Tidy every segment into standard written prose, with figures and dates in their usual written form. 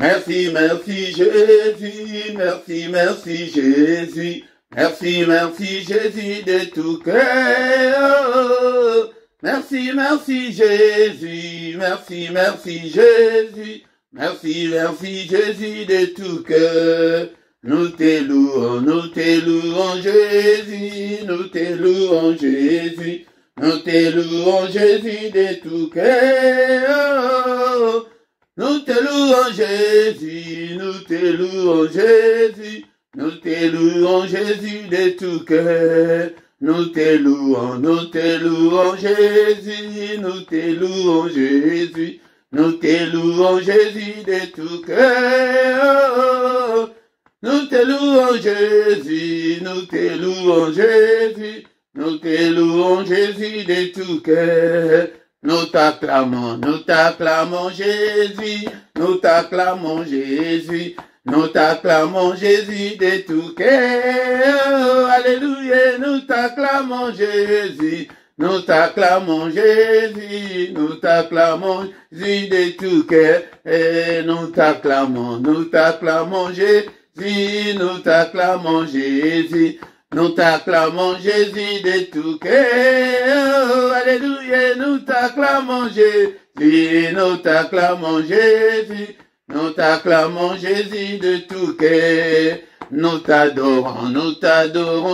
Merci, merci Jésus, merci, merci Jésus, merci, merci Jésus de tout cœur. Merci, merci Jésus, merci, merci Jésus, merci, merci Jésus de tout cœur. Nous te louons Jésus, nous te louons Jésus, nous te louons Jésus de tout cœur. Nous te louons Jésus, nous te louons Jésus, nous te louons Jésus de tout cœur. Nous te louons Jésus, nous te louons Jésus, nous te louons Jésus de tout cœur. Nous te louons Jésus, nous te louons Jésus, nous te louons Jésus de tout cœur. Nous t'acclamons Jésus, nous t'acclamons Jésus, nous t'acclamons Jésus de tout cœur. Alléluia, nous t'acclamons Jésus, nous t'acclamons Jésus, nous t'acclamons Jésus de tout cœur. Et nous t'acclamons Jésus, nous t'acclamons Jésus. Nous t'acclamons Jésus de tout cœur. Alléluia, nous t'acclamons Jésus, nous t'acclamons Jésus, nous t'acclamons Jésus de tout cœur. Nous t'adorons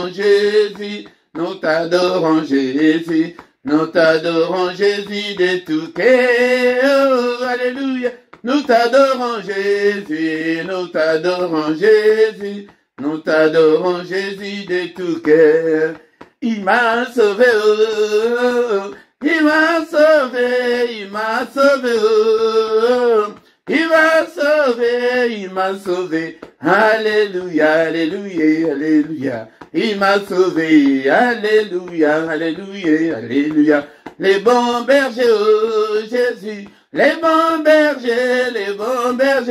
Jésus, nous t'adorons Jésus, nous t'adorons Jésus de tout cœur. Alléluia, nous t'adorons Jésus, nous t'adorons Jésus. Nous t'adorons Jésus de tout cœur. Il m'a sauvé, oh, il m'a sauvé, il m'a sauvé, oh, il m'a sauvé, il m'a sauvé. Alléluia, alléluia, alléluia. Il m'a sauvé, alléluia, alléluia, alléluia. Les bons bergers, oh Jésus, les bons bergers,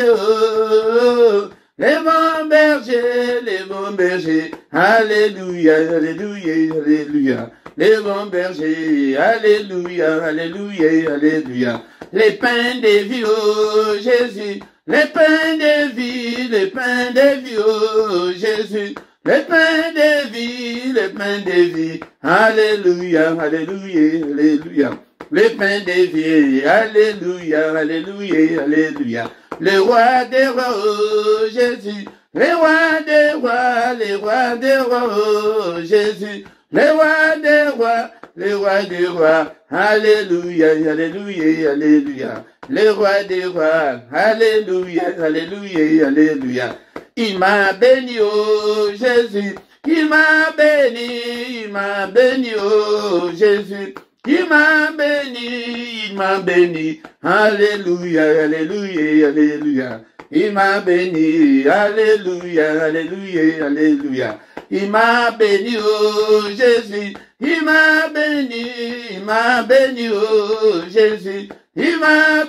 oh. Les bons bergers, alléluia, alléluia, alléluia. Les bons bergers, alléluia, alléluia, alléluia. Les pains des vies, oh Jésus, les pains des vies, oh Jésus. Les pains des vies, alléluia, alléluia, alléluia. Les pains des vies, alléluia, alléluia, alléluia. Le roi des rois, oh Jésus, le roi des rois, oh Jésus, le roi des rois, alléluia, alléluia, alléluia. Le roi des rois, alléluia, alléluia, alléluia. Il m'a béni, oh Jésus, il m'a béni, oh Jésus. Il m'a béni, alléluia, alléluia, alléluia. Il m'a béni, alléluia, alléluia, alléluia. Il m'a béni, oh Jésus, il m'a béni, oh Jésus. Il m'a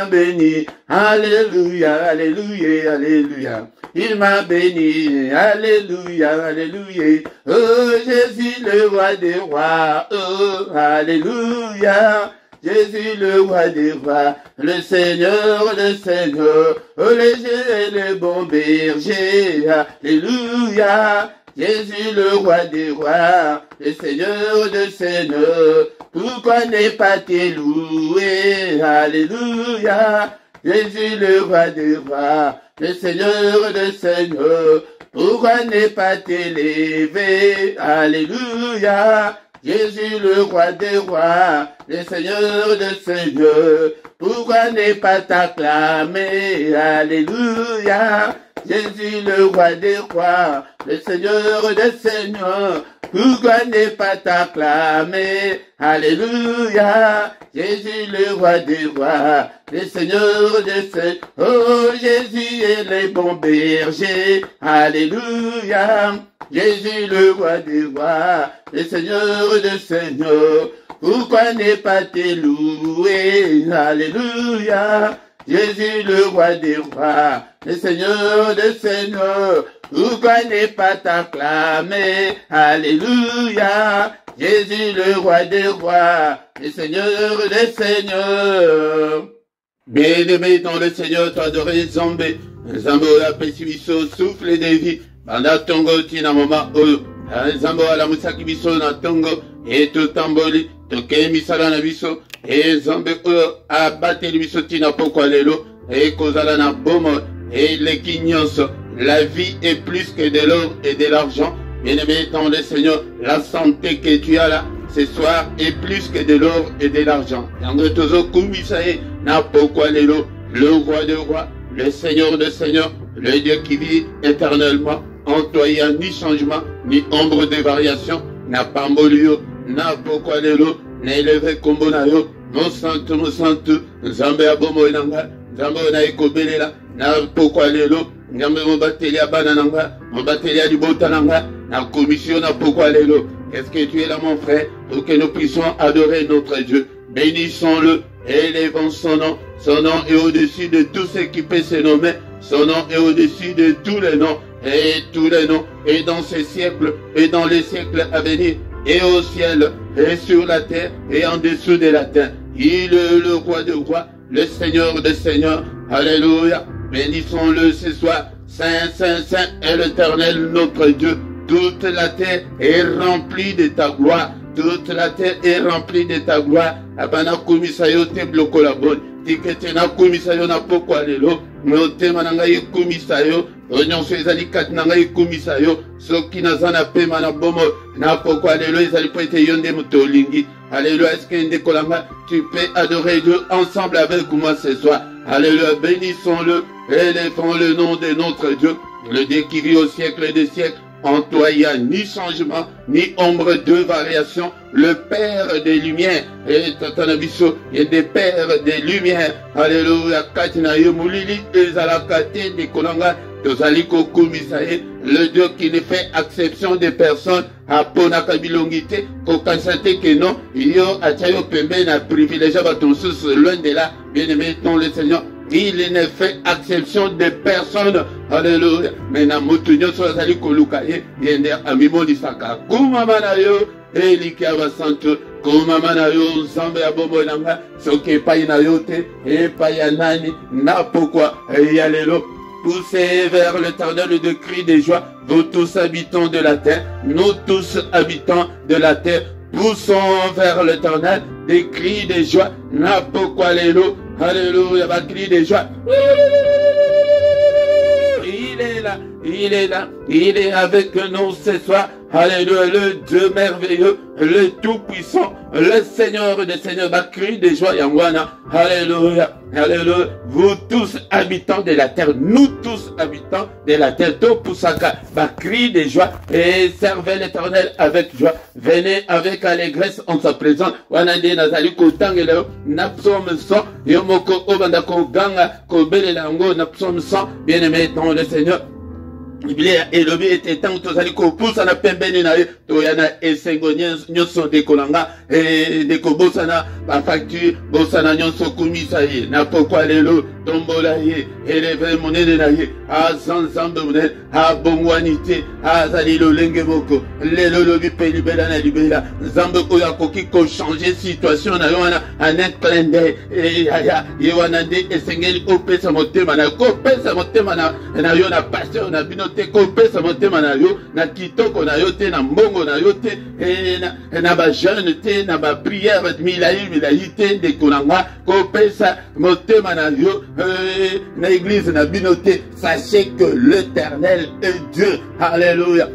béni, alléluia, alléluia, alléluia. Il m'a béni, alléluia, alléluia. Oh Jésus, le roi des rois, oh alléluia. Jésus, le roi des rois, le Seigneur, oh les et le bon berger, alléluia. Jésus, le roi des rois, le Seigneur de seigneurs, pourquoi ne pas te louer, alléluia. Jésus, le roi des rois, le Seigneur de seigneurs, pourquoi ne pas t'élever, alléluia. Jésus, le roi des rois, le Seigneur de seigneurs, pourquoi ne pas t'acclamer, alléluia. Jésus, le roi des rois, le Seigneur des seigneurs, pourquoi ne pas t'acclamer, alléluia. Jésus, le roi des rois, le Seigneur des seigneurs, oh Jésus est les bons bergers, alléluia. Jésus, le roi des rois, le Seigneur des seigneurs, pourquoi ne pas te louer, alléluia. Jésus, le roi des rois, le Seigneur des seigneurs, pourquoi ne pas t'acclamer, alléluia. Jésus, le roi des rois, le Seigneur des seigneurs. Bien-aimé dans le Seigneur, t'adorer Zambé. Zambo la pesibiso, souffle de vie. Banda tongo tina mama oyo. Zambo la musaki biso na tongo. Et tout tamboli, toke misala na biso. Et Zambé oyo abateli biso tina poko lelo. Et kozala na bomo. Et les kinyos. La vie est plus que de l'or et de l'argent. Bien-aimé dans le Seigneur, la santé que tu as là, ce soir est plus que de l'or et de l'argent. Le roi des rois, le Seigneur des seigneurs, le Dieu qui vit éternellement, en toi il n'y a ni changement, ni ombre de variation, n'a pas molio, n'a pourquoi l'élo, n'a élevé combo na yo, mon santo, Zambé abomo enanga, Zambé na ekobelela, n'a pourquoi l'élo, Ngambe mobateli ya banananga, mobateli ya libotananga, na commission na pourquoi l'élo. Est-ce que tu es là, mon frère, pour que nous puissions adorer notre Dieu? Bénissons-le, élevons son nom. Son nom est au-dessus de tout ce qui peut se nommer. Son nom est au-dessus de tous les noms. Et tous les noms, et dans ces siècles, et dans les siècles à venir, et au ciel, et sur la terre, et en dessous de la terre. Il est le roi de rois, le Seigneur des seigneurs. Alléluia. Bénissons-le ce soir. Saint, Saint, Saint est l'Éternel, notre Dieu. Toute la terre est remplie de ta gloire. Toute la terre est remplie de ta gloire. Abana kumisayo te bloko la bonne. Tikete na kumisayo na poko alelo. Note mananga ye kumisayo. Onyon so ezali kat nanga ye kumisayo. Soki na zana pe mana bomo. Na poko alelo ezali po ete yonde mutolingi. Alléluia. Est-ce que Ndekolanga, tu peux adorer Dieu ensemble avec moi ce soir? Alléluia. Bénissons-le. Élevons le nom de notre Dieu. Le Dieu qui vit au siècle des siècles. En toi, il n'y a ni changement, ni ombre de variation. Le Père des Lumières. Et Tatanabiso, il y a des Pères des Lumières. Alléluia. Katina Yomulili, Ezalakate, Nikolanga, Tozaliko Kumisae. Le Dieu qui ne fait exception des personnes. Apona Kabilongite, Kokansate que non. Yo, Achayo Pembe, n'a privilégié à ton sous loin de là. Bien-aimé, ton le Seigneur. Il ne fait exception de personne. Alléluia. Mais na mutunyo so zali kolukaye yende amimo disaka. Kuma manayo eliki abasanto. Kuma manayo Zambe abomo nanga. Soke payi na yote e payi nani na pourquoi yalelo. Poussez vers l'Éternel de cris de joie, vous tous habitants de la terre, nous tous habitants de la terre, poussons vers l'Éternel des cris de joie, na pourquoi l'élo. Alléluia, va crier de joie. Il est là, il est là, il est avec nous ce soir. Alléluia, le Dieu merveilleux, le Tout-Puissant, le Seigneur des Seigneurs, va crier de joie, Yangwana. Alléluia, alléluia. Vous tous habitants de la terre, nous tous habitants de la terre, Tout-Poussaka, va crier de joie et servez l'Éternel avec joie. Venez avec allégresse en sa présence. Wanande nazali kotangela na psaume 100, yomoko obanda ko ganga ko belela ngo na psaume 100. Bien-aimé dans le Seigneur. Biblia elobi ete tango tozali kopusa na pembeni na ye toyana esengo nyonso dekolanga ndeko bosana bafacture bosana nyonso kumisa ye na pokwa lelo tombola ye eleve monene na ye azanzambe monene abongwani te azali lolenge moko lelo lobi mpe libela na libela nzambe oyo akoki kochange situation na yo wana en un clin d'œil yaya ye wana nde esengeli opesa motema na yo kopesa motema na yo na pasteur na bino te kopesa motema na yo na kitoko na yo te na mbongo na yo te na ba jeune te na ba prière milayi te ndeko na nga kopesa motema na yo na église na bino te. Sachez que l'Éternel est Dieu. Alléluia.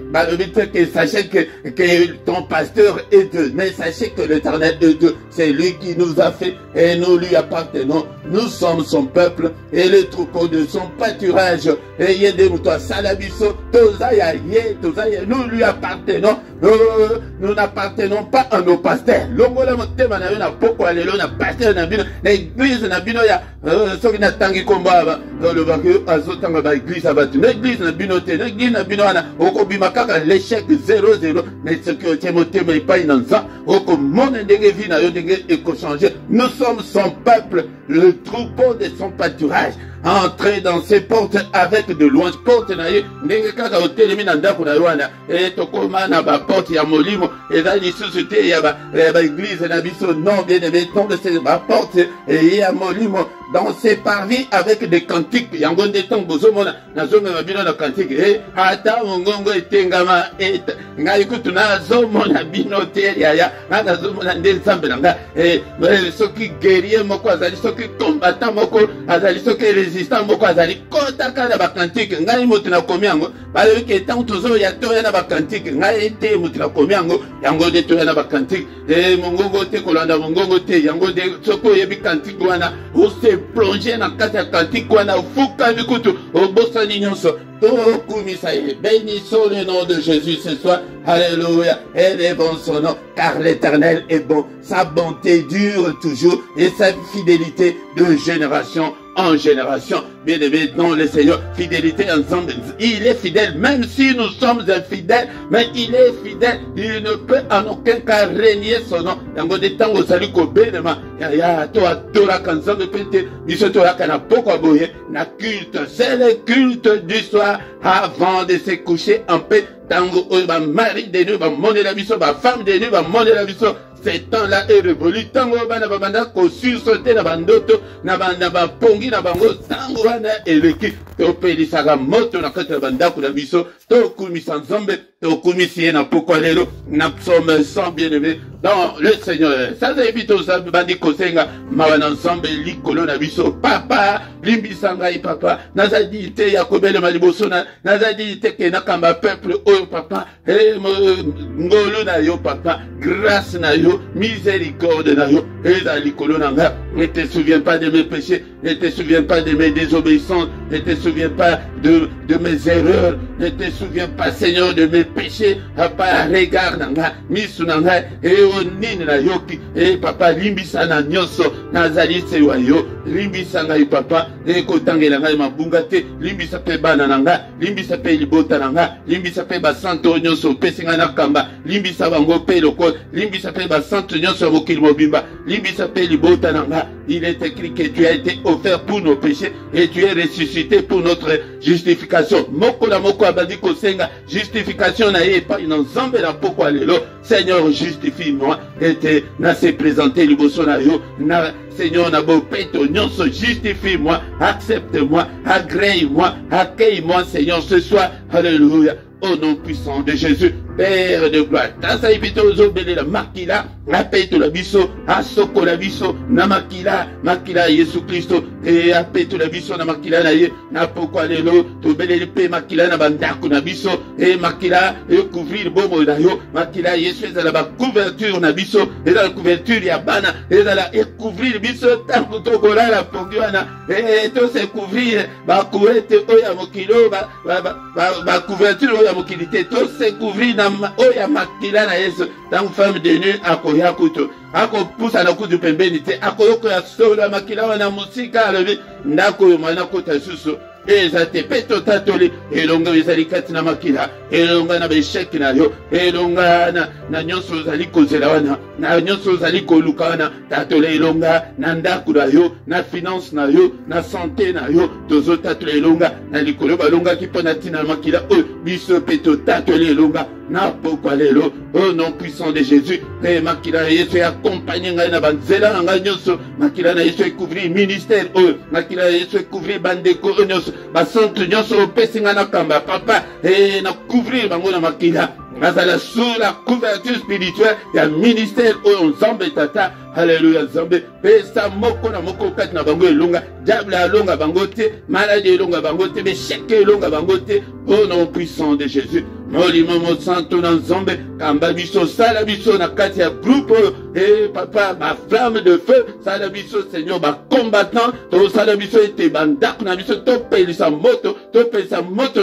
Sachez que ton pasteur est Dieu. Mais sachez que l'Éternel est Dieu. C'est lui qui nous a fait et nous lui appartenons. Nous sommes son peuple et le troupeau de son pâturage. Et yedemutwa salabiso tozaya nous lui appartenons. Nous n'appartenons pas à nos pasteurs. Longola motema na yo na poko alelo na pasteur na bino na église na bino ya soki na tangi komba le bakio azotanga ba église abatu na église na bino te na église na bino ana okobima kaka l'échec 0-0 mais ce que tu motema epai na nza okomona ndenge vi na yo ndenge ekochanger. Nous sommes son peuple, le troupeau de son pâturage. Entrez dans ses portes avec de louanges. Porte na ye ndenge kaka otelemi na ndako na yo wana tokoma na ba porte ya molimo eza lisusu te ya ba église na biso non bien aimé tombe c'est ba porte ya molimo dans ses parvis avec des cantiques. Yango de temps bozomona nazonga mabino na cantique. Ata mongongo etengama nga ikutu nazomona bino te yaya nazomona nde nzambe nanga soki guerrier moko azali soki combattant moko azali soki résistant moko azali kota kana ba cantique ngai moto na komi yango balobi ke tant tozo ya to na ba cantique ngai te moto na komi yango de to na ba cantique mongongo te kolanda mongongo te yango de soko yebi cantique wana o se plonger na kati ya cantique wana fuka bikutu obosani nyonso. Bénissons le nom de Jésus ce soir. Alléluia. Elle est bon son nom, car l'Éternel est bon. Sa bonté dure toujours et sa fidélité de génération en génération. Bien aimé, non, le Seigneur, fidélité ensemble. Il est fidèle, même si nous sommes infidèles, mais il est fidèle. Il ne peut en aucun cas régner son nom. Yango de tango sali ko benema. Ya to atora kanzambe pente. Biso to akana poko boye na culte. C'est le culte du soir avant de se coucher en paix. Tango ba mari de nous ba monde la biso ba femme de nous ba monde la biso. Ce temps-là est révolu. Tango bana babanda ko sursauter na bandoto na banda ba pongi na bango tango bana eleki to pelisaka moto na kati na bandako na biso to kumisa nzambe to kumisi na pokwa lelo na psaume 100 bien-aimé dans le Seigneur. Ça c'est bito ça bandi kosenga mawana ensemble likolo na biso papa limbisa ngai papa nazadi te yakobele maliboso na nazadi te ke nakamba peuple oyo papa ngolo na yo papa grâce na yo miséricorde na yo eza likolo na nga. Ne te souviens pas de mes péchés, ne te souviens pas de mes désobéissances, ne te souviens pas de mes erreurs, ne te souviens pas Seigneur de mes péchés. Papa regarde nanga misu nanga onini na yoki papa limbisa na nyonso nazali sewa yo limbisa ngai papa kotangela ngai mabunga te limbisa pe bana nanga limbisa pe libota nanga limbisa pe basanto nyonso pesinga na kamba limbisa bango pe loko limbisa pe basanto nyonso mokili mobimba limbisa pe libota nanga. Il est écrit que tu as été offert pour nos péchés et tu es ressuscité pour notre justification. Moko la moko abadi kosenga justification na ye pa inenzambe na pokwa lelo. Seigneur justifie-moi et te na se présenter liboso na yo na Seigneur na bo peto nyonso justifie-moi, accepte-moi, agrée-moi, accueille-moi Seigneur ce soir. Alléluia. Au nom puissant de Jésus, Père de gloire. Tasa ibito ozobele la makila, apeto la biso, asoko la biso, na makila Yesu Christo, et apeto la biso na makila na ye, na pokwa lelo, tobele lipe makila na bandako na biso, et makila, et couvrir bomo na yo, makila Yesu ezala ba couverture na biso, ezala couverture ya bana, ezala couvrir biso, tango tokola la pongiwana, et to se couvrir, ba couverture oya mokilo, ba couverture ya mokilité, to se couvrir na oya makila na Yesu, tango femme de nuit akoya kuto, ako pusa na kutu pembeni te, ako yoko ya solo makila wana musika alobi, ndako yo mana kota susu, eza te peto tatoli, elonga ezali kati na makila, elonga na besheki na yo, elonga na nyonso zali kozela wana, na nyonso zali koluka wana, tatoli elonga na ndako na yo, na finance na yo, na santé na yo, tozo tatoli elonga, na likolo balonga ki pona tina makila, biso peto tatoli elonga, na pokwa lelo, au nom puissant de Jésus, et makila na Yesu accompagné ngai na banzela na ngai nyonso, makila na Yesu couvrir ministère, makila na Yesu couvrir bandeko nyonso, basantu nyonso opesinga na kamba papa, et na couvrir bango na makila, nazala sous la couverture spirituelle ya ministère oyo nzambe tata. Alléluia nzambe pesa moko na moko kati na bango elonga, diable alonga bango te, maladie elonga bango te, besheke elonga bango te, au nom puissant de Jésus. Molimo mo santo na nzambe kamba biso sala biso na kati ya groupe et papa ma flamme de feu sala biso Seigneur ba combattant to sala biso ete bandako na biso to pelisa moto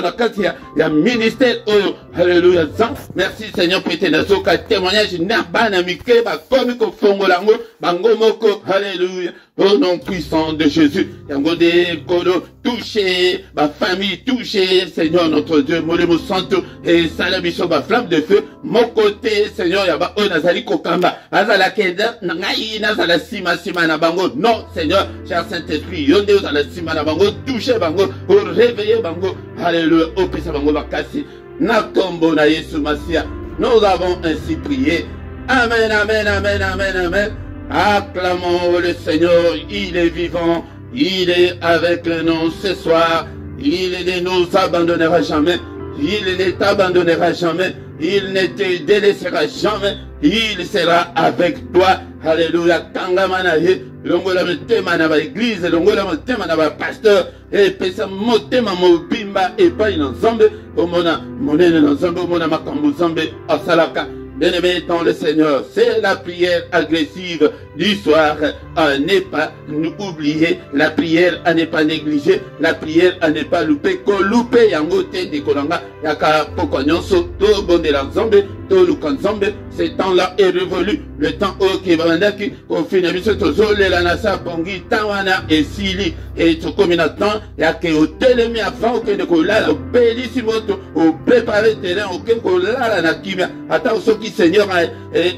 na kati ya ministère oyo. Alléluia. Merci Seigneur pour tes nazoka témoignage na bana mike ba komi ko fongolango bango moko. Alléluia. Au nom puissant de Jésus, yango de kodo touché, ma famille touchée, Seigneur notre Dieu, molemo santo et salabiso ba flamme de feu, mon côté Seigneur yaba o nazali kokamba, azala keda ngai nazala sima na bango. Non Seigneur, cher Saint-Esprit, yonde ozala sima na bango, toucher bango, pour réveiller bango. Alléluia. O pesa bango bakasi na kombo na Yesu Masia. Nous avons ainsi prié. Amen, amen, amen, amen, amen. Acclamons le Seigneur, il est vivant, Il est avec nous ce soir. Il ne nous abandonnera jamais. Il ne t'abandonnera jamais. Il ne te délaissera jamais. Il sera avec toi. Alléluia. Tangamanaye. Longola motema na ba église, longola motema na ba pasteur, et pesa motema mobimba et pas une ensemble. Omona monene ensemble, omona makambo ensemble. Asalaka. Bien-aimé dans le Seigneur, c'est la prière agressive du soir à ne pas nous oublier, la prière à ne pas négliger, la prière à ne pas louper. Ko louper yango te de kolanga yaka poko nyonso to bondela nzambe to luka nzambe. Ce temps-là est révolu, le temps au kibandaki au final biso tozolela na sa bongi tawana esili et to komina temps yake otelemi avant que de kolala obelisi moto o préparer terrain au ke kolala na kimia ata osoki Seigneur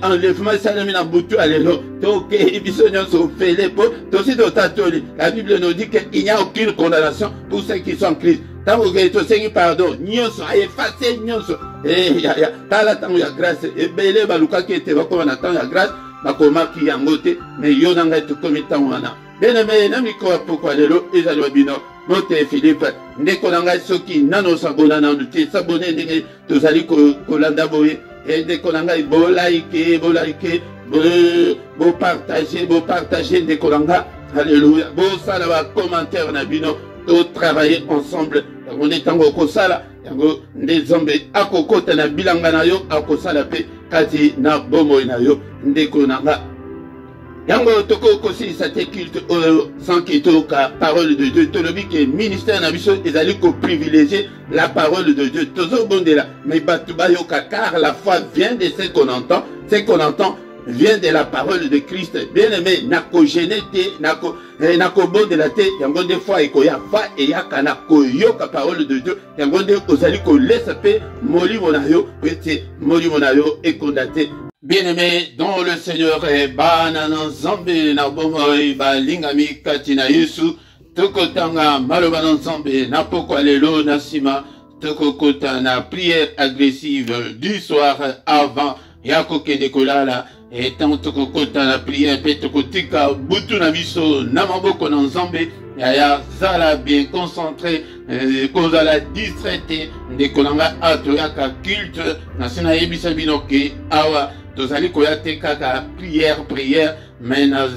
enlèvement salami na butu alelo to ke biso nyonso fele po to si to tatoli. La Bible nous dit qu'il n'y a aucune condamnation pour ceux qui sont en Christ. Tant que tu sais pardon, nyonso a effacé nyonso. Ya tala tango ya grâce et belé baluka qui était comme on attend ya grâce bakoma ki yangote mais yo nanga to comme tango wana. Bien-aimé na miko pourquoi lelo ezali bino mote Philippe ndeko nanga soki nano sabona na nduti sabone ndenge tozali ko landa boye et ndeko nanga bo like bo partager ndeko nanga. Alléluia. Bo sala ba commentaire na bino to travailler ensemble. On est tango ko sala yango ndezombe akokota na bilanga na yo akosala pe kati na bomo na yo ndeko nanga. Yango toko kosi sa te culte sans kitoka parole de Dieu. Tolobi ke ministère na biso ezali ko privilégier la parole de Dieu. Tozo bondela mais batuba yoka car la foi vient de ce qu'on entend. Ce qu'on entend vient de la parole de Christ. Bien-aimé, nako genete, nako bondela te, yango de foi eko ya fa et ya kanako yoka parole de Dieu. Yango de ozali ko laisse pe moli monayo, pete moli monayo e kondate. Bien-aimé dans le Seigneur, banana zambe na bomoi ba lingami katina Yesu, toko tanga maloba nzambe na poko lelo na sima, toko kota na prière agressive du soir avant yako kende kolala. Et tant toko kota na prière pe toko tika butu na biso na maboko na nzambe ya zala bien concentré kozala distraité de kolanga ato yaka culte na sina yebisa binoke awa tozali koyate kaka prière mais na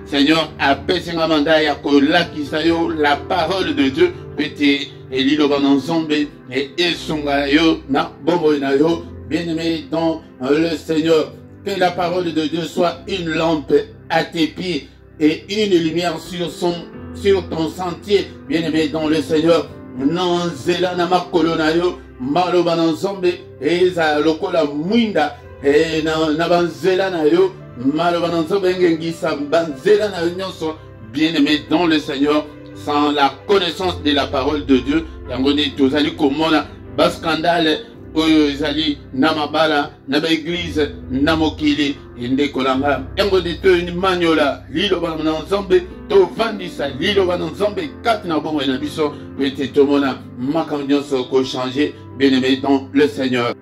Seigneur apesinga manda ya kolakisa yo la parole de Dieu pete eliloba na nzambe et esunga yo na bombo na yo. Bien-aimé dans le Seigneur, que la parole de Dieu soit une lampe à tes pieds et une lumière sur ton sentier. Bien-aimé dans le Seigneur, non zela na makolo na yo maloba na nzambe eza lokola mwinda e na banzela na yo maloba na nzambe ngengisa banzela na yo nyonso. Bien-aimé dans le Seigneur, sans la connaissance de la parole de Dieu yango ne tozali komona ba scandale oyo ezali na mabala na ba église na mokili ndeko langa yango de to ni manyola liloba na nzambe to vandisa liloba na nzambe kati na bongo na biso pete tomona makambo nyonso ko changer. Bien-aimé dans le Seigneur,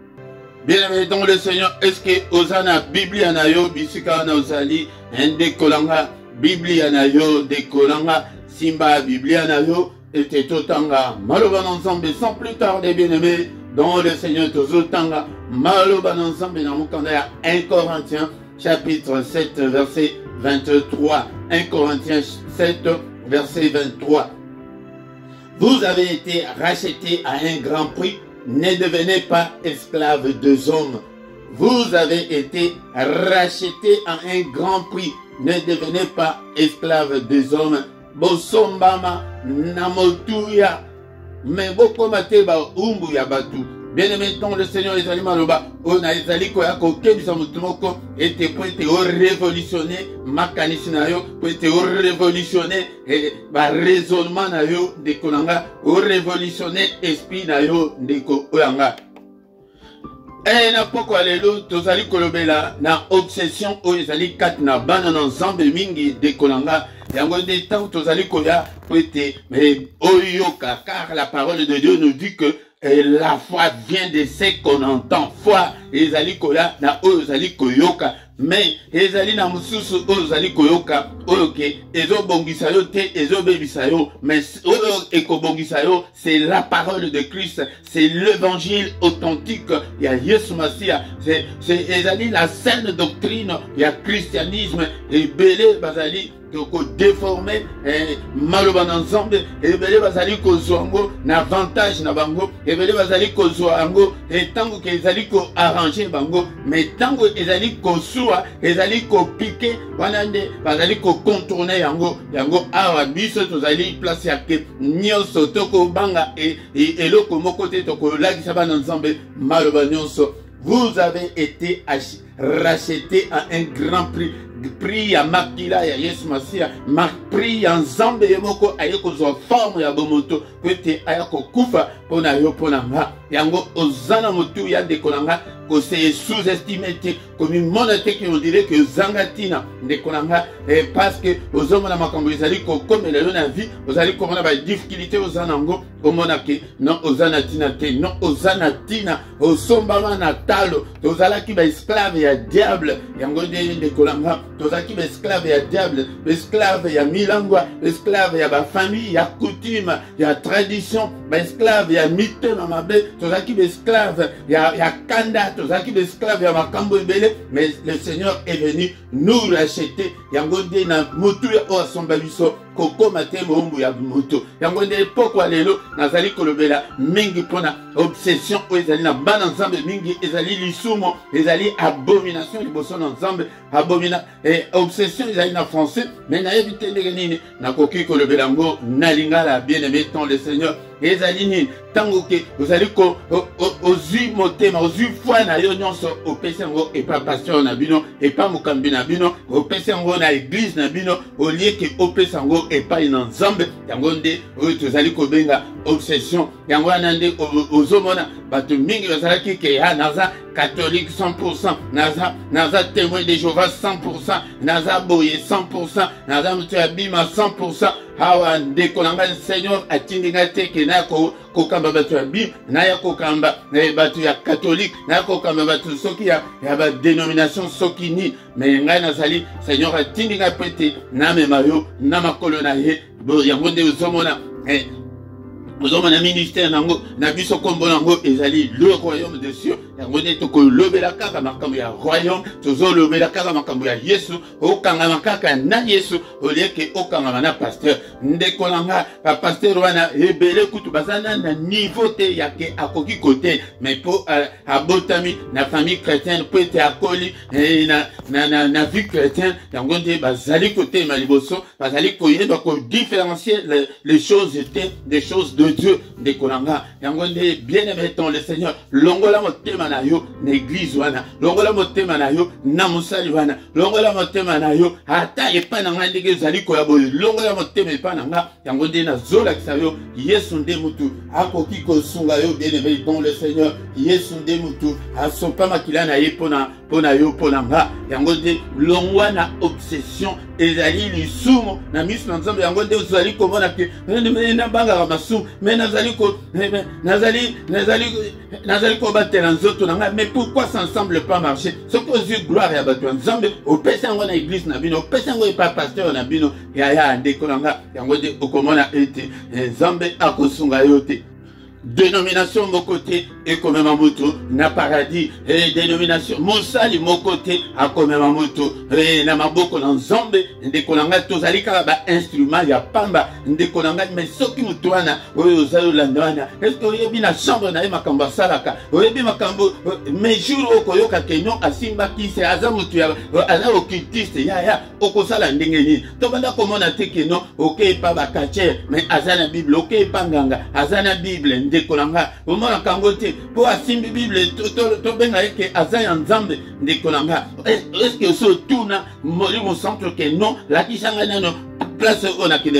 bien-aimé dans le Seigneur, est-ce que ozana Biblia na yo bisika na ozali ndeko langa Biblia na yo de kolanga simba Biblia na yo ete totanga maloba na nzambe sans plus tarder. Bien-aimé dans le Seigneur, tozotanga maloba na nzambe na mukanda ya 1 Corinthiens chapitre 7 verset 23. 1 Corinthiens 7 verset 23. Vous avez été rachetés à un grand prix, ne devenez pas esclaves des hommes. Vous avez été rachetés à un grand prix, ne devenez pas esclaves des hommes. Bosombama namotuya mais beaucoup mate ba umbu ya batu. Bien-aimé dans le Seigneur, les aliments loba on a les aliko ya ko kebisa mutumoko était pour te révolutionner mécanisme na yo pour te révolutionner ba raisonnement na yo de kolanga o révolutionner esprit na yo de ko oyanga. Et na poko alelo tozali kolobela na obsession o ezali kat na bana na nzambe mingi de kolanga yango de temps tozali koya pete mais oyoka car la parole de Dieu nous dit que Et la foi vient de ce qu'on entend. Foi, ezali koya na oyo ezali koyoka. Mais ezali na mususu oyo ezali koyoka. Oyoke ezo bongisa yo te, ezo bebisa yo. Mais oyo ekobongisa yo, c'est la parole de Christ, c'est l'évangile authentique. Il y a Yesu Masia, c'est ezali la saine doctrine. Il y a christianisme et belé bazali. Ko déformer maloba na nzambe ebele bazali kozwango na avantage na bango ebele bazali kozwango tango ke ezali ko arranger bango mais tango ezali kosuwa ezali ko piquer wana nde bazali ko contourner yango awa biso tozali place ya ke nyonso toko banga eloko moko te toko lakisa bana nzambe maloba nyonso. Vous avez été racheté à un grand prix. Prix ya makila ya Yesu Masia, prix ya nzambe yemoko ayeko zo forme ya bomoto kwete ayako kufa pona yo pona nga yango ozana motu ya dekolanga ko se sous-estimé comme une monnaie qui on dirait que zangatina dekolanga parce que ozomona makambo ezali ko komela yo na vie ozali komona ba difficulté ozana ngo omona ke non ozana tina te non ozana tina osombama na talo tozala ki ba esclave ya diable yango dekolanga tozaki esclave ya diable, esclave ya milangwa, esclave ya ba famille, ya coutume, ya tradition, esclave ya mitema mabe, tozaki esclave ya kanda, tozaki esclave ya makambo ebele, mais le Seigneur est venu nous racheter. Yango de na motu ya o asomba biso koko mate mombu ya moto. Yango de poko lelo nazali kolobela mingi pona obsession o ezali na bana nzambe mingi ezali lisumo, ezali abomination liboso na nzambe, obsession ezali na français mais na éviter ndenge nini na koki kolobela ngo na lingala bien-aimé dans le Seigneur. Ezali nini tango ke ozali ko ozui motema ozui foi na yo nyonso opesa ngo epa pasteur na bino epa mokambi na bino opesa ngo na église na bino olie ke opesa ngo epa ina nzambe yango nde oyo tozali kobenga obsession yango wana nde ozomona bato mingi bazalaki ke ya naza catholique 100%, naza témoin de Jéhovah 100%, naza boye 100%, naza mutu ya bima 100%. Hawa ndekolanga Seigneur atindinga te ke na kokamba bato ya bima na ya kokamba bato ya catholique na ya kokamba bato soki ya ba dénomination soki ni mais ngai nazali Seigneur atindinga pete na memayo na makolo na ye yango nde uzomona ozomona ministère nango na biso kombo nango ezali le royaume des cieux yango nde tokolobela kaka makambo ya royaume tozolobela kaka makambo ya Yesu okangama kaka na Yesu olieke okangama na pasteur ndekolanga ba pasteur wana ebele kutu bazana na niveau te yake akoki kote mais po abotami na famille chrétienne po ete akoli na vie chrétienne yango nde bazali kote maliboso bazali koyeba ko différencier les choses des choses de Dieu de Kolanga yango nde bien-aimé dans le Seigneur longola motema na yo na église wana longola motema na yo na musali wana longola motema na yo ata epa na nga ndenge zali koya boye longola motema epa na nga yango nde na zola kisayo Yesu nde mutu akoki kosunga yo bien-aimé dans le Seigneur Yesu nde mutu asopa makila na ye pona yo pona nga yango nde longwa na obsession ezali lisumo na miso na nzambe yango nde ozali komona ke na banga masumu mais nazali ko batela nzoto na nga mais pourquoi ça ne semble pas marcher ce que aux gloire ya bato nzambe opesa ngo na église na bino opesa ngo pa pasteur na bino ya ndeko na nga yango nde okomona ete nzambe akosunga yo te dénomination mon côté et comme ma moto na paradis et dénomination mosali mon côté a comme ma moto et na maboko na nzambe ndekolanga tozali kaka ba instrument ya pamba ndekolanga mais soki mutwana oyo zalo landwana est-ce que oyebi na chambre na makambo salaka oyebi makambo mais jour okoyoka kenyo asimba kise aza mutu ya aza okitiste ya okosala ndenge nini to banda komona te keno okay pa ba kacher mais azana bible okay pa nganga azana bible ndekolanga omona kango te po asimbi bible to benga eke azaya nzambe ndekolanga est-ce que so tuna molimo centre que non la kisanga nano place on a qui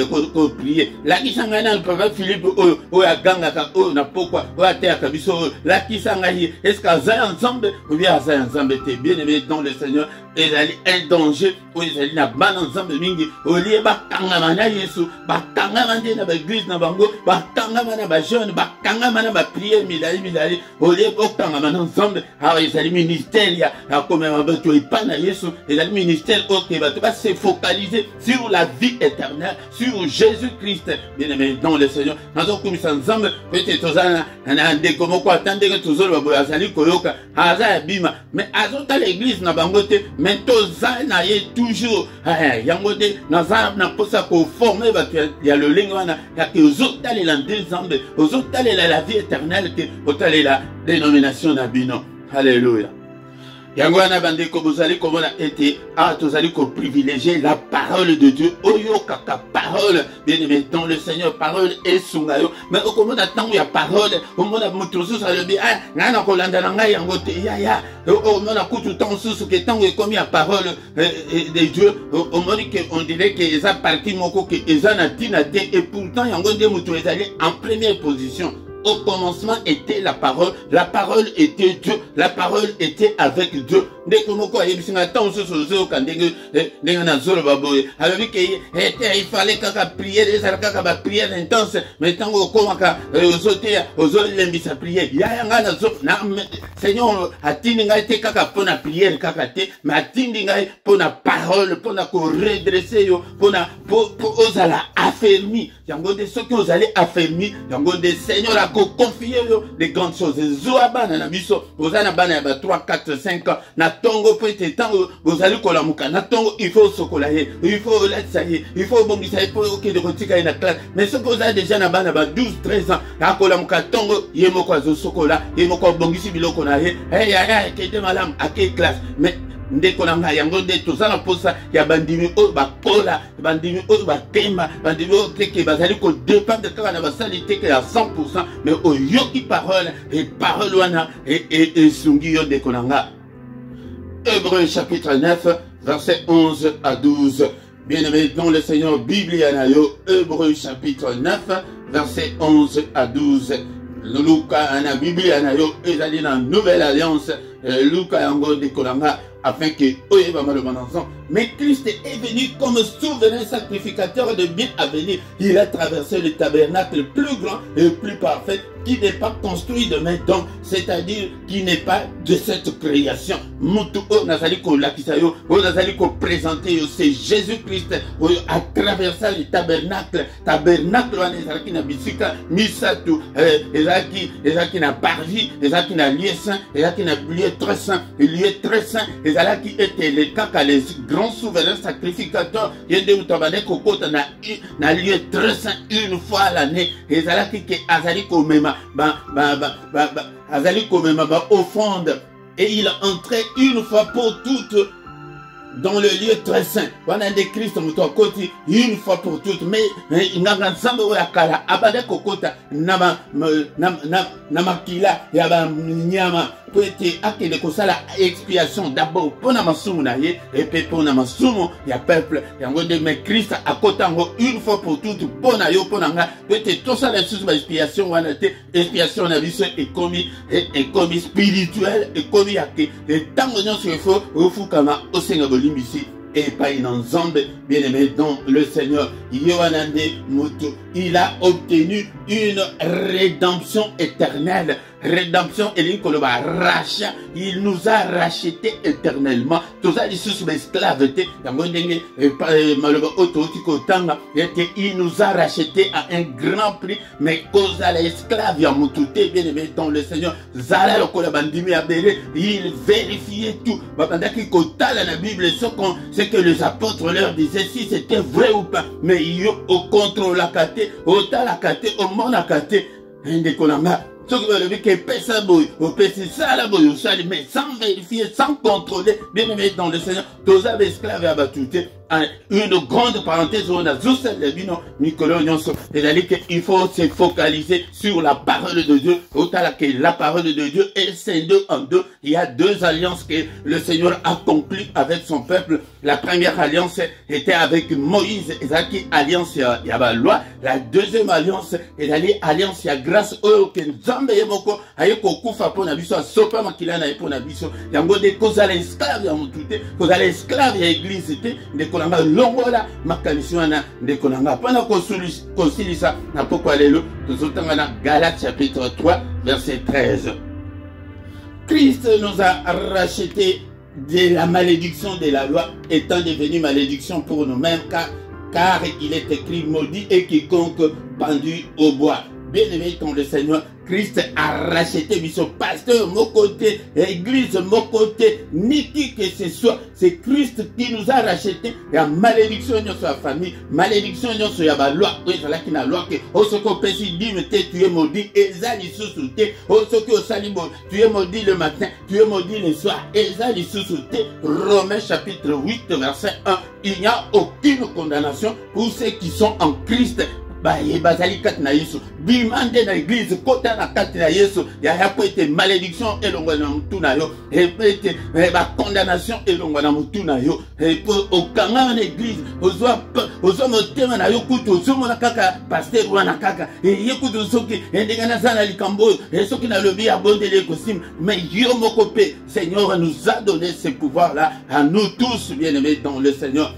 prier. La qui s'engage le papa Philippe au aganga au na pourquoi au à terre kabiso la qui s'engage est-ce qu'à ensemble ou bien à ensemble t'es bien aimé dans le Seigneur et d'aller un danger ou ils allaient na ban ensemble mingi au lieu ba kanga mana Yesu ba kanga mande na ba église na bango ba kanga mana ba jeune ba kanga mana ba prier milali au lieu ba kanga mana ensemble ah ils allaient ministère ya comme un ba tu pas na Yesu ils allaient ministère OK va se focaliser sur la vie éternelle sur Jésus-Christ bien aimé dans le Seigneur nous comme ça ensemble peut-être tozana na ndeko moko attendre que tozolo ba azali koyoka aza bima mais azota l'église na bango te mais tozana ye toujours yango te naza na posa ko former ba ya le lingo wana ya que ozota les ensemble ozota la vie éternelle que ozota la dénomination na bino alléluia. Yangwana bande ko bozali ko mona été tozali ko privilégier la parole de Dieu oyo kaka parole bien aimé dans le Seigneur parole et sungayo mais au komona tango ya parole au mona mutusu ça le bi ngana ko landa nga yango te ya au mona kutu tango susu ke tango e komi ya parole de Dieu au moni que on dirait que eza parti moko que eza na tina te et pourtant yango de mutu ezali en première position. Au commencement était la parole était Dieu, la parole était avec Dieu. Dès que nous il fallait prier, prière intense, mais tant que prière, Seigneur, attendez été kaka pour la prière, mais attendez pour la parole, pour la redresser, pour la affermir. Yango de ceux qui vous allez affermir, yango de Seigneur a confié les grandes choses. Zoabana na biso, vous allez bana 3, 4, 5 ans, na tongo peut être temps, vous allez kolamuka, na tongo il faut sokolaye, il faut l'atsaye, il faut bongisaye pour que de retika na classe. Mais ce que vous avez déjà na bana 12, 13 ans, na kolamuka tongo, yemoko azo sokola, yemoko bongisi biloko na ye, kete malam, à quelle classe? Mais ndeko na ngai yango nde tozala posa ya bandimi oyo bakola bandimi oyo bakemba bandimi oyo teke bazali kodépendre kaka na basali teke ya 100% mais oyoki parole et parole wana esungi yo ndeko na ngai. Hébreux chapitre 9 verset 11 à 12. Bien aimé dans le Seigneur, Bible anayo Hébreux chapitre 9 verset 11 à 12. Luka ana Bible anayo ezali na nouvelle alliance Luka yango ndeko na ngai afin que mais Christ est venu comme souverain sacrificateur de bien à venir. Il a traversé le tabernacle plus grand et plus parfait qui n'est pas construit de main d'homme, c'est-à-dire qui n'est pas de cette création. Mutu o nazali ko lakisayo, o nazali ko présenter c'est Jésus-Christ a traversé le tabernacle wana ezalaki na bisika misatu ezalaki na parvis, ezalaki na lieu saint, ezalaki na lieu très saint, ezalaki était le kaka les grands souverains sacrificateurs yende utabane kokota na lieu très saint une fois à l'année ezalaki ke azali ko mema azali ko mema ba offrande et il entrait une fois pour toutes dans le lieu très saint. Wana de Christ muto koti une fois pour toutes mais nganga nsambo ya kala abade kokota na makila ya ba nyama peut-être akende kosala expiation d'abord pour na masumu na ye et puis pour na masumu ya peuple yango de mais Christ akotango une fois pour toutes pour na yo pour nga peut-être tout ça la sous expiation wana te expiation na biso et commis spirituel et commis ake et tango nyonso ifo ofukama osenga bolimbisi et pas une ensemble bien aimé dans le Seigneur Yohanande Mutu il a obtenu une rédemption éternelle. Rédemption et rachat, il nous a racheté éternellement. Tout ça, sous l'esclaveté, il nous a racheté à un grand prix, mais cause à l'esclave, bien aimé dans le Seigneur, il vérifiait tout. La Bible, c'est que les apôtres leur disaient si c'était vrai ou pas, mais il y a au contrôle la kate, au talakate, au monakate, ceux qui veulent que personne mais sans vérifier, sans contrôler, bien aimé dans le Seigneur, tous les esclaves abattus, une grande parenthèse, on a Zousel Levino, Nicolas Nyonso, c'est-à-dire qu'il faut se focaliser sur la parole de Dieu, autant que la parole de Dieu est scindée en deux. Il y a deux alliances que le Seigneur a conclues avec son peuple. La première alliance était avec Moïse, Ezaki, alliance, il y a la loi. La deuxième alliance est l'alliance, il y a grâce au que Nzambe Yemoko, Ayeko Kufa pour Nabiso, Sopa Makilana et pour Nabiso, Yango de Koza l'esclave, Yamoutute, Koza l'esclave, il y a église, de Kolanga, Longola, Makalisiwana, de Kolanga, pendant qu'on concilie ça, n'a pas quoi aller là, nous autres, Galates chapitre 3, verset 13. Christ nous a racheté de la malédiction de la loi, étant devenu malédiction pour nous-mêmes, car il est écrit maudit et quiconque pendu au bois. Bien-aimé dans le Seigneur, Christ a racheté son pasteur, mon côté, église, mon côté, ni qui que ce soit. C'est Christ qui nous a racheté. Il y a malédiction sur la famille, malédiction sur la loi. Oui, c'est là qu'il y a la loi que, oh, ce qu'on peut se dire, tu es maudit, et ça, il sous-souté. Oh, ce que tu es maudit le matin, tu es maudit le soir, et ça, il sous-souté. Romains chapitre 8, verset 1. Il n'y a aucune condamnation pour ceux qui sont en Christ. Bah, bazali kat na yesu bimande na église kota na kat na yesu ya pas été malédiction elongwa na mutu na yo et peut-être ba condamnation elongwa na mutu na yo et pour okanga na église ozwa motema na yo kutu ozomona kaka pasteur wana kaka et yekutu soki endeka na sana likambo et soki na lobi abondele kosim mais yo moko pe Seigneur nous a donné ce pouvoir là à nous tous bien-aimés dans le Seigneur.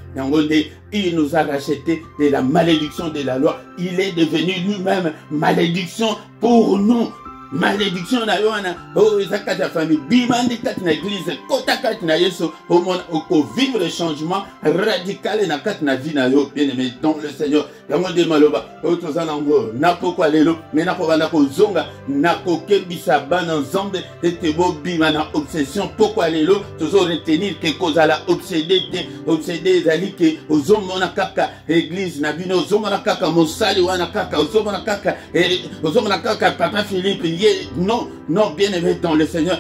Il nous a racheté de la malédiction de la loi. Il est devenu lui-même malédiction pour nous. Malédiction na yoana oh ezaka ta famille bimandi kat na église kota kat na yeso au monde au vivre le changement radical na kat na vie na yo bien-aimé dans le Seigneur yango de maloba o tozana ngo na poko lelo mais na ko bana ko zonga na ko kebisa bana nzambe ete bo bima na obsession poko lelo tozo retenir que kozala obsédé ezali ke ozomona kaka église na bino ozomona kaka mosali wana kaka ozomona kaka papa Philippe non, non, bien aimé dans le Seigneur.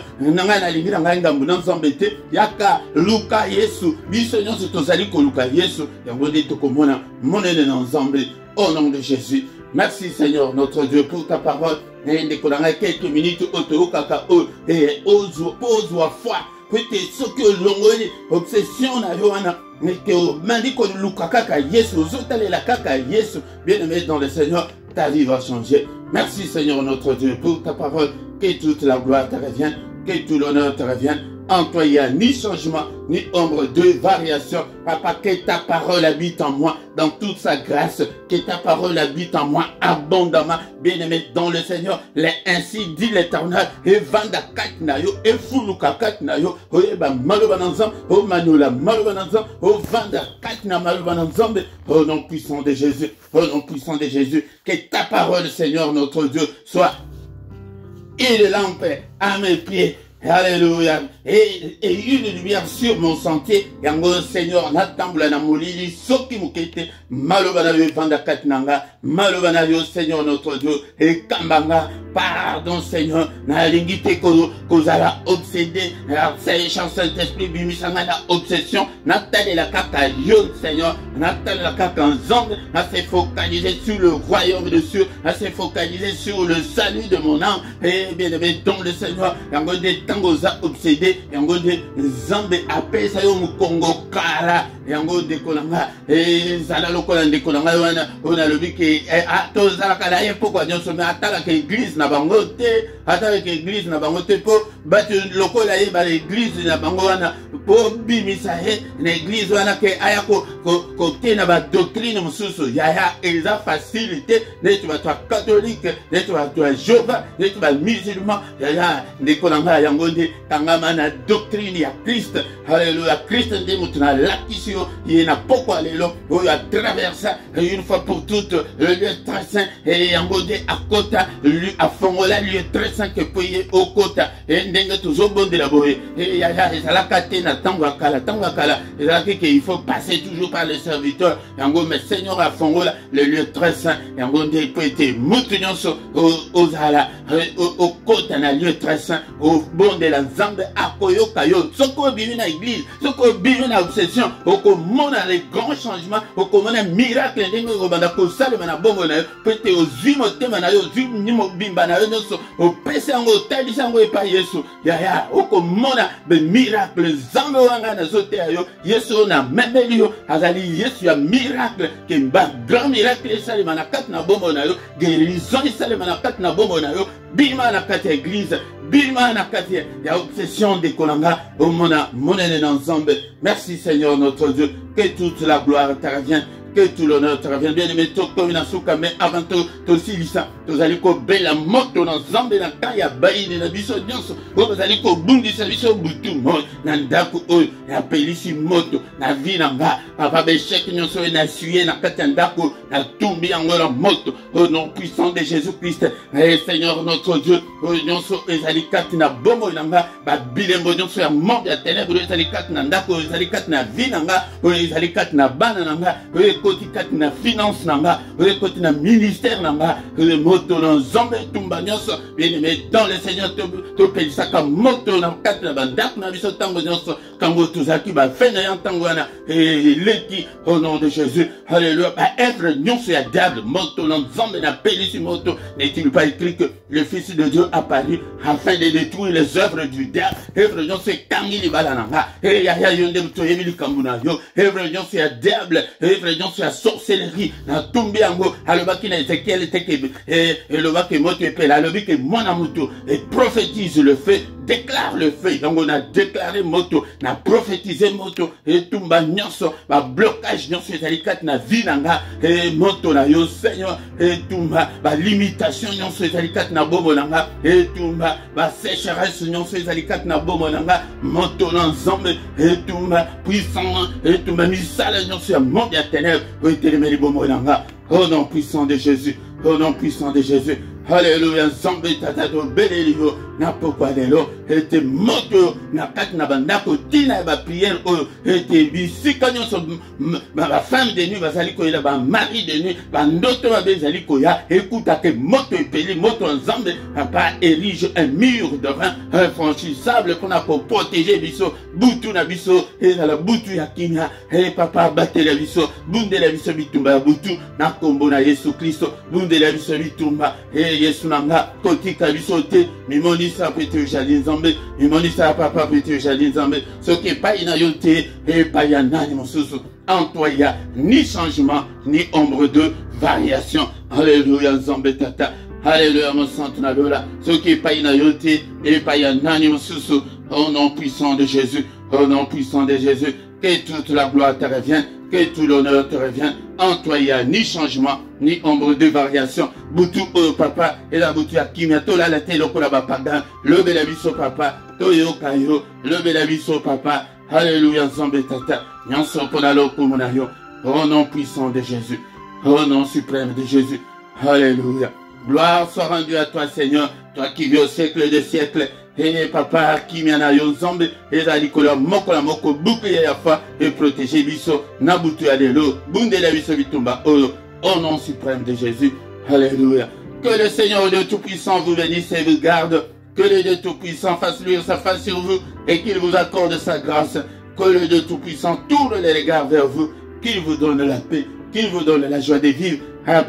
Yaka Luka Yesu. Bisognon se tozali ko Luka Yesu. Yangode tokomona monene ensemble au nom de Jésus. Merci Seigneur notre Dieu pour ta parole. Et quelques minutes au kaka et aux foi. Peut-être ce que l'ongoli obsession na yoana mais que mandi ko Luka kaka Yesu zotale la kaka Yesu. Bien aimé dans le Seigneur. Ta vie va changer. Merci Seigneur notre Dieu pour ta parole. Que toute la gloire te revienne. Que tout l'honneur te revienne. En toi il n'y a ni changement, ni ombre de variation. Papa, que ta parole habite en moi dans toute sa grâce. Que ta parole habite en moi abondamment. Bien-aimé dans le Seigneur. Ainsi dit l'Éternel. Et vanda katnayo. Et fuluka katnayo. Oyeba malubananzam. O manula malubananzam. O vanda katna malubananzam. Au nom puissant de Jésus. Au nom puissant de Jésus. Que ta parole, Seigneur notre Dieu, soit une lampe à mes pieds. Alléluia. Et une lumière sur mon sentier. Yango Seigneur, natambula na molili soki mukete malobana yo vanda katnanga malobana yo Seigneur notre Dieu et kambanga pardon Seigneur na lingite kozala obsédé c'est chancel d'esprit bimisanga na obsession natale la kaka yo Seigneur natale la kaka nzambe na se focaliser sur le royaume de Dieu na se focaliser sur le salut de mon âme et bien aimé dans le Seigneur yango de tango za obsédé yango de nzambe apesa yo mukongo kala yango de kolanga zala lokola de kolanga wana ona lobi ke atozala kala ye pokwa nyonso me atala ke église na bango te atala ke église na bango te po batu lokola ye ba église na bango wana po bimisa he na église wana ke aya ko te na ba doctrine mususu yaya eza facilité ne tu ba toi catholique ne tu ba toi Jéhovah ne tu ba musulman yaya de kolanga yango de tangama na doctrine ya Christ. Alléluia. Christ ndi mutuna lakisio yena poko alelo oyo a traversé une fois pour toutes le lieu très saint et yango de akota lui a fongola lieu très saint que poye okota et ndenge tozobonde la boye et yaya ezalaka te na tango akala ezalaka que il faut passer toujours par le serviteur yango mais Seigneur a fongola le lieu très saint yango de peut être mutunyoso ozala okota na lieu très saint au bon de la nzambe akoyoka yo soko bimi na église soko bimi na obsession au okomona les grands changements, okomona miracle ndenge obanda kosalema na bongo na yo, pete ozwi motema na yo, ozwi mobimba na yo nyonso, opesa yango, otalisa yango epai Yesu. Yaya, okomona be miracle Zambe wanga na zote ya yo, Yesu na memeli yo, azali Yesu ya miracle, kemba grand miracle esalema na kati na bongo na yo, guérison esalema na kati na bongo na yo, bima na kati ya église, bima na kati ya obsession de kolanga, omona monene na Nzambe. Merci Seigneur notre Dieu, que toute la gloire te revienne, que tout l'honneur te revienne. Bien aimé, toko na suka, mais avant tout, tosilisa, tozali ko bela moto na Nzambe na kaya bayi na biso nyonso, tozali ko bundisa biso butu mo na ndako oyo na pelisi moto na vie na nga, papa beshek nyonso na suye na kati ya ndako na tumbi yango na moto, au nom puissant de Jésus-Christ. Et Seigneur notre Dieu, nyonso ezali kati na bomo na nga, ba bilembo nyonso ya monde ya ténèbres ezali kati na ndako, ezali kati na vie na nga, ezali kati na bana na nga, ekoti kati na finance na nga, ekoti na ministère na nga, moto na Nzambe tumba nyonso. Bien aimé dans le Seigneur, to pelisaka moto na kati na bandako na biso tango nyonso, kango tozaki ba fena ya tango wana leki, au nom de Jésus. Alléluia. Ba être nyonso ya diable, moto na Nzambe na pelisi moto. N'est-il pas écrit que le Fils de Dieu apparu afin de détruire les œuvres du diable? Œuvre nyonso ekangi libala na nga, ya yonde muto yebi likambu na yo, œuvre nyonso ya diable, œuvre nyonso ya sorcellerie na tumbi yango. Alobaki na Ézéchiel teke elobaki moto epela, alobi ke mwana muto et prophétise le feu, déclare le feu. Donc on a déclaré moto, na prophétisé moto, et tumba nyonso, ba blocage nyonso ezali kati na vie na nga, et moto na yo Seigneur, et tumba ba limitation nyonso ezali kati na bomo na nga, et tumba ba sécheresse nyonso ezali kati na bomo na nga, moto na Nzambe, et tumba puissant, et tumba misala nyonso ya monde ya ténèbres, et telemeli bomo na nga. Au nom puissant de Jésus, au nom puissant de Jésus. Alléluia, Nzambe tata to beleliyo na pokwa lelo ete moto na kati na bandako tina ba prière oyo ete bisika nyonso ba femme de nuit bazali koyela ba mari de nuit bandoto bazali koya écoute que moto epeli moto Nzambe papa érige un mur de vin infranchissable pour protéger biso butu na biso et la butu ya kinya et papa batela biso bunde la biso bitumba butu na kombo na Yesu Kristo bunde la biso bitumba Yesu nanga kotika biso te mimonisa pete jali Nzambe mimonisa papa pete jali Nzambe soki pa ina yo te e pa ya nani mosusu en toi il y a ni changement ni ombre de variation. Alléluia Nzambe tata, alléluia mon saint nadola soki pa ina yo te e pa ya nani mosusu. Au nom puissant de Jésus, au nom puissant de Jésus, que toute la gloire te revienne, que tout l'honneur te revienne. En toi, il n'y a ni changement, ni ombre de variation. Boutou, papa, et la boutou à Kimia, tola la télé, la bapagan, le belabiso, papa, toyo kayo, le belabiso, papa, alléluia, Nzambe tata, nyanso ponalo kumunayo, au nom puissant de Jésus, au nom suprême de Jésus, alléluia. Gloire soit rendue à toi, Seigneur, toi qui vis au siècle des siècles. Et papa qui m'en a yo Nzambe et la likola moko la moko bouclier ya foi et protéger biso na butu ya lelo bunde la biso bitumba au nom suprême de Jésus. Alléluia. Que le Seigneur Dieu Tout-Puissant vous bénisse et vous garde. Que le Dieu Tout-Puissant fasse luire sa face sur vous et qu'il vous accorde sa grâce. Que le Dieu Tout-Puissant tourne les regards vers vous, qu'il vous donne la paix, qu'il vous donne la joie de vivre.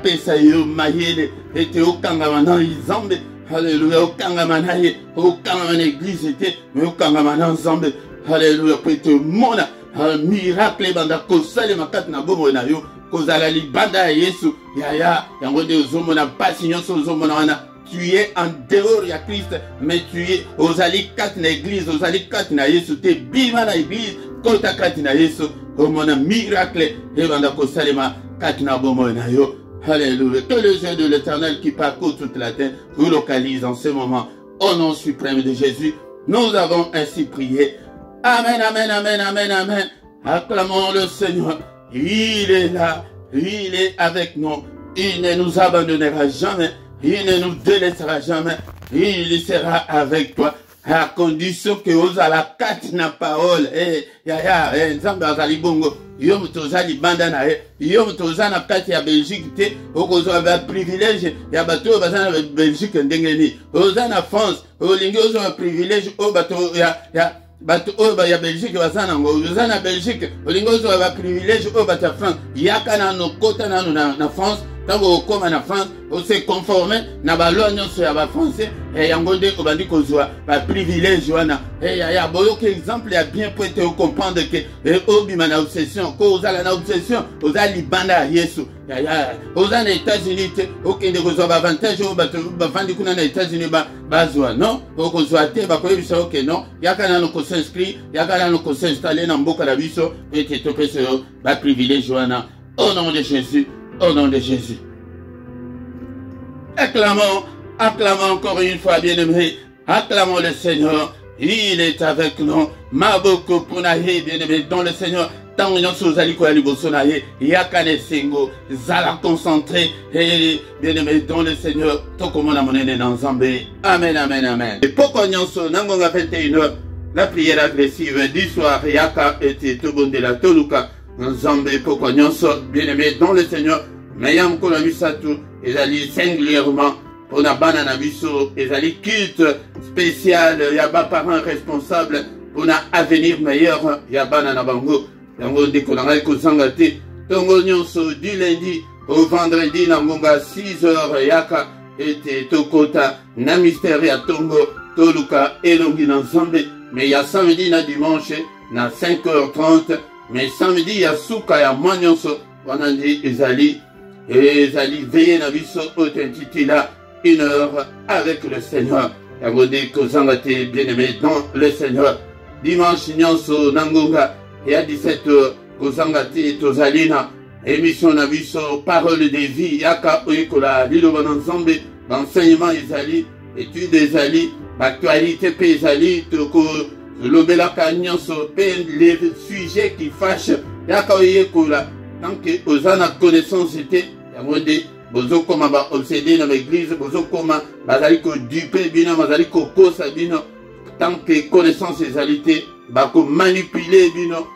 Paix ça yo mayele et te okangama Nzambe. Alléluia, okangama ye, okangama l'église était, mais okangama Nzambe. Alléluia, peut-être mona, un miracle banda kosale makati na bomo na yo, kozala libanda Yesu, yaya, yango de ozomona pasi nyonso ozomona wana. Tu es en dehors ya Christ, mais tu es ozali kati na église, ozali kati na Yesu, te bima na église, kota kati na Yesu, omona miracle, et banda kosalema kati na bomo na yo. Alléluia. Que le Dieu de l'Éternel qui parcourt toute la terre vous localise en ce moment. Au nom suprême de Jésus, nous avons ainsi prié. Amen, amen, amen, amen, amen. Acclamons le Seigneur. Il est là. Il est avec nous. Il ne nous abandonnera jamais. Il ne nous délaissera jamais. Il sera avec toi. À condition que vous avez la carte na parole. Nzambe azali bongo. Yo mutozali banda na yo mutozana kati ya Belgique te okozo ba privilège ya bato bazana Belgique ndengeni ozana France olingi ozo privilège o bato ya bato oyo ba ya Belgique baza nango oza na Belgique olingo ozwa ba privilège oyo bato ya France yaka nano kota nano na France tango okoma na France ose conforme na baloi nyonso ya ba français yango nde obandi kozwa ba privilège wana ya boyoka exemple ya bien po ete comprendre que obima na obsession ko ozala na obsession oza libanda ya Yesu oza na États-Unis te okende kozwa ba avantage oyo bato bafandi kuna na États-Unis bazwa non okozwa te bakoyebisa oke non yaka nano kos'inscrit yaka nano kosinstalle na mboka na biso ete topesa yo ba privilège wana au nom de Jésus. Au nom de Jésus. Acclamons encore une fois, bien-aimés. Acclamons le Seigneur. Il est avec nous. Maboko Punahe, bien-aimés, dans le Seigneur. Tant que nous allons aller au Sonaye, Yakane Sengo, Zala concentré, bien-aimés, dans le Seigneur. Tout comme on a monnaie dans Zambé. Amen, amen, amen. Et pourquoi nous sommes, Nangonga 21h, la prière agressive du soir, Yaka était tout bon de la Toluka. Nzambe poko nyonso bien-aimé dans le Seigneur mayam ko na misatu ezali singulièrement pour na bana na biso ezali culte spécial ya ba parents responsables pour na avenir meilleur ya bana na bango yango ndeko na ngai kozanga te tongo nyonso du lundi au vendredi na ngonga 6h yaka ete tokota na mystère ya tongo toluka elongi na Nzambe mais ya samedi na dimanche na 5h30 mais samedi il y a souka ya mwanyonso wanandi ezali veillé na biso authenticité là 1 heure avec le Seigneur yagode kozanga te bien-aimé dans le Seigneur dimanche nyonso nangonga et à 17h kozanga te tozali na émission na biso parole de vie yaka oyekola liloba na Nzambe enseignement ezali étude ezali actualité pe ezali toko lobelaka nyonso pe les sujets qui fâchent yaka oyekola tant que ozana connaissance était yamode bozo koma ba obsédé na l'église bozo koma bazali ko duper bino bazali ko kosa bino tant que connaissance ezalité ba ko manipuler bino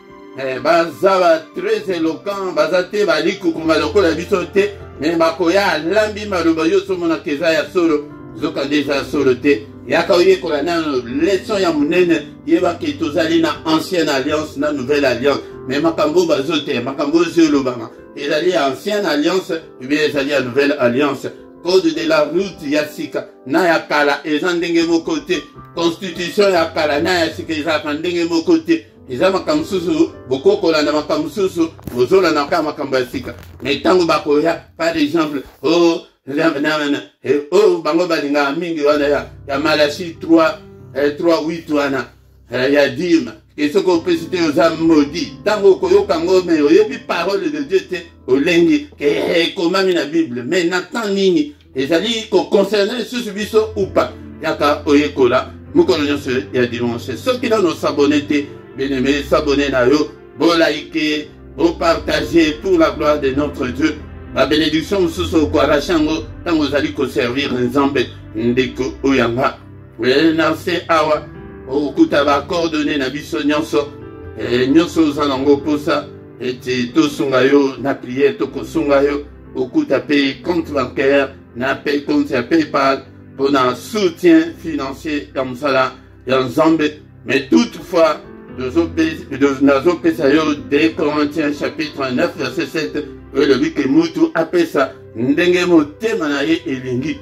baza très éloquent bazate bali ko koma lokola biso te mais bakoya lambi maloba yo somona keza ya solo zoka déjà solo te yaka oyekola na leçon ya munene yeba ke tozali na ancienne alliance na nouvelle alliance mais makambo bazote makambo zolobama ezali ancienne alliance bien ezali ya nouvelle alliance code de la route ya sika na ya kala eza ndenge moko te constitution ya kala na ya sika eza ndenge moko te eza makambo susu bokokolanda makambo susu bozolandaka makambo ya sika mais ntango bakoya par exemple bango balinga mingi wana ya Malachi 3:8 wana ya dime et ce qu'on peut citer aux âmes maudits tango koyoka ngome oyebi parole de Dieu te olengi ke komami na Bible mais natan nini ezali ko concerner susu biso ou pas yaka oyekola mukolo nyonso ya dimanche ceux qui nous s'abonner te bien-aimé s'abonner na yo bo liker bo partager pour la gloire de notre Dieu. La bénédiction mususu ko arachango tango zali ko servir Nzambe ndeko oyanga na se awa okuta ba coordonner na biso nyonso nyonso zanango posa ete tosunga yo na prière tokosunga yo okuta pe compte bancaire na pe compte ya PayPal pour un soutien financier comme ça ya Nzambe mais toutefois nazo pesa yo 2 Corinthiens chapitre 9 verset 7 le but que mutu apesa ndenge motema na ye elingi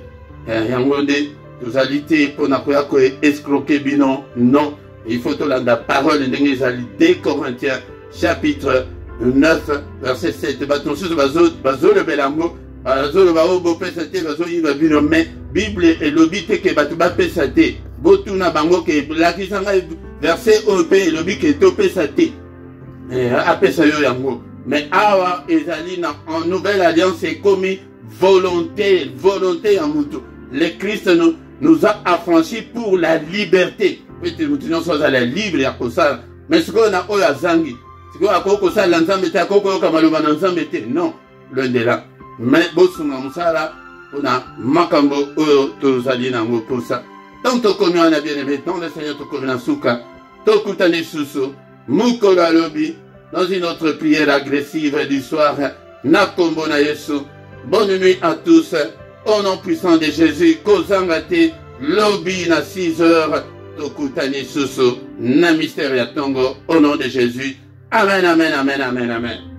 yango nde tozali te mpona koya ko escroquer bino non il faut tolanda parole ndenge ezali 2 Corinthiens chapitre 9 verset 7 bato mosusu bazolobela yango bazoloba oyo bopesa te bazoyiba bino mais bible elobi te ke bato bapesa te botuna bango ke lakisa ngai verset oyo mpe elobi ke topesa te apesa yo yango. Mais awa ezali na en nouvelle alliance est commis volonté en mutu. Le Christ nous a affranchis pour la liberté. Peut-être nous sommes à la libre ya kosala. Mais ce qu'on a oya zangi. Ce qu'on a kosala Nzambe te akoko kamaloba na Nzambe te. Non, loin de là. Mais bosunga musala ona makambo oyo tozali na ngo posa. Tant tokomi wana bien-aimé dans le Seigneur tokomi na suka. Tokutani susu mukolo alobi. Dans une autre prière agressive du soir, Nakombo na Yesu. Bonne nuit à tous. Au nom puissant de Jésus, Kozangate, Lobby na 6h, Tokutani Susu. na mystère ya tongo, au nom de Jésus. Amen, amen, amen, amen, amen.